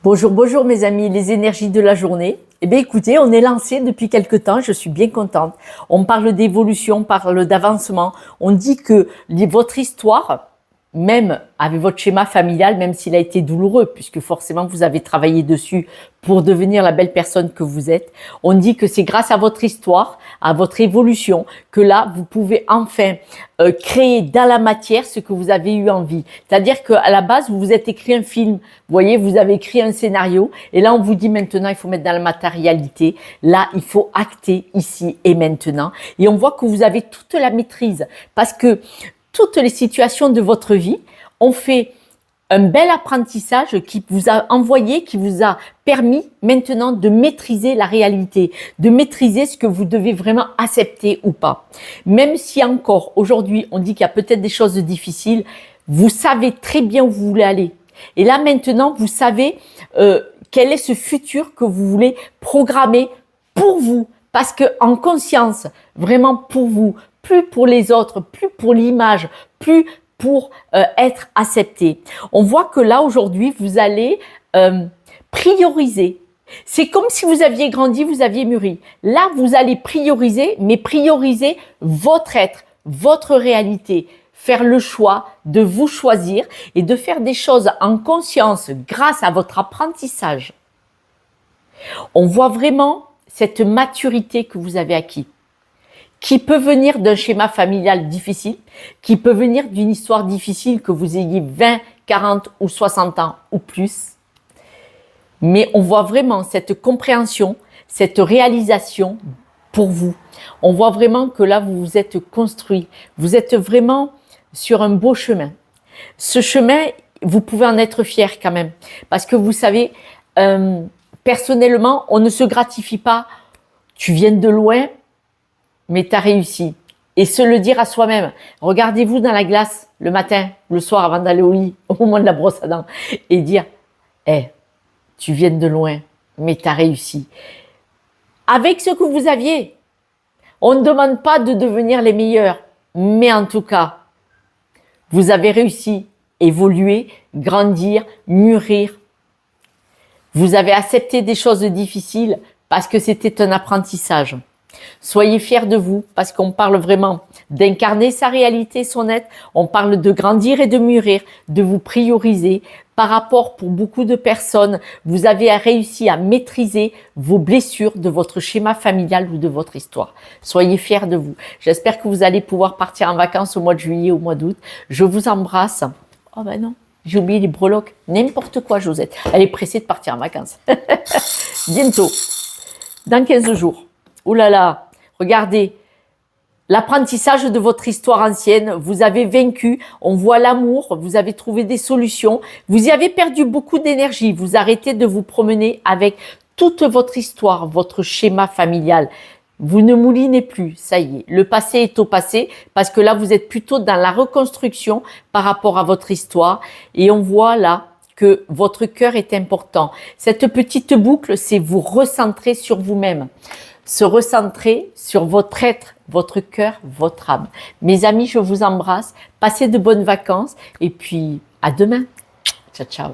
Bonjour, bonjour mes amis, les énergies de la journée. Eh bien écoutez, on est lancé depuis quelque temps, je suis bien contente. On parle d'évolution, on parle d'avancement. On dit que votre histoire, même avec votre schéma familial, même s'il a été douloureux, puisque forcément vous avez travaillé dessus pour devenir la belle personne que vous êtes, on dit que c'est grâce à votre histoire, à votre évolution, que là, vous pouvez enfin créer dans la matière ce que vous avez eu envie. C'est-à-dire qu'à la base, vous vous êtes écrit un film, vous voyez, vous avez écrit un scénario, et là, on vous dit maintenant, il faut mettre dans la matérialité. Là, il faut acter ici et maintenant. Et on voit que vous avez toute la maîtrise, parce que toutes les situations de votre vie ont fait un bel apprentissage qui vous a envoyé, qui vous a permis maintenant de maîtriser la réalité, de maîtriser ce que vous devez vraiment accepter ou pas. Même si encore aujourd'hui on dit qu'il y a peut-être des choses difficiles, vous savez très bien où vous voulez aller. Et là maintenant vous savez quel est ce futur que vous voulez programmer pour vous. Parce que en conscience, vraiment pour vous, plus pour les autres, plus pour l'image, plus pour être accepté. On voit que là aujourd'hui, vous allez prioriser. C'est comme si vous aviez grandi, vous aviez mûri. Là, vous allez prioriser, mais prioriser votre être, votre réalité. Faire le choix de vous choisir et de faire des choses en conscience grâce à votre apprentissage. On voit vraiment cette maturité que vous avez acquis, qui peut venir d'un schéma familial difficile, qui peut venir d'une histoire difficile que vous ayez 20, 40 ou 60 ans ou plus. Mais on voit vraiment cette compréhension, cette réalisation pour vous. On voit vraiment que là, vous vous êtes construit. Vous êtes vraiment sur un beau chemin. Ce chemin, vous pouvez en être fier quand même. Parce que vous savez, personnellement, on ne se gratifie pas. Tu viens de loin, mais tu as réussi. Et se le dire à soi-même. Regardez-vous dans la glace le matin, le soir avant d'aller au lit, au moment de la brosse à dents, et dire tu viens de loin, mais tu as réussi. Avec ce que vous aviez, on ne demande pas de devenir les meilleurs, mais en tout cas, vous avez réussi, évoluer, grandir, mûrir. Vous avez accepté des choses difficiles parce que c'était un apprentissage. Soyez fiers de vous parce qu'on parle vraiment d'incarner sa réalité, son être. On parle de grandir et de mûrir, de vous prioriser. Par rapport pour beaucoup de personnes, vous avez réussi à maîtriser vos blessures de votre schéma familial ou de votre histoire. Soyez fiers de vous. J'espère que vous allez pouvoir partir en vacances au mois de juillet, au mois d'août. Je vous embrasse. Oh ben non, j'ai oublié les breloques. N'importe quoi, Josette. Elle est pressée de partir en vacances. Bientôt, dans 15 jours. Oh là là, regardez, l'apprentissage de votre histoire ancienne, vous avez vaincu, on voit l'amour, vous avez trouvé des solutions, vous y avez perdu beaucoup d'énergie, vous arrêtez de vous promener avec toute votre histoire, votre schéma familial. Vous ne moulinez plus, ça y est, le passé est au passé parce que là vous êtes plutôt dans la reconstruction par rapport à votre histoire et on voit là que votre cœur est important. Cette petite boucle, c'est vous recentrer sur vous-même. Se recentrer sur votre être, votre cœur, votre âme. Mes amis, je vous embrasse. Passez de bonnes vacances et puis à demain. Ciao, ciao.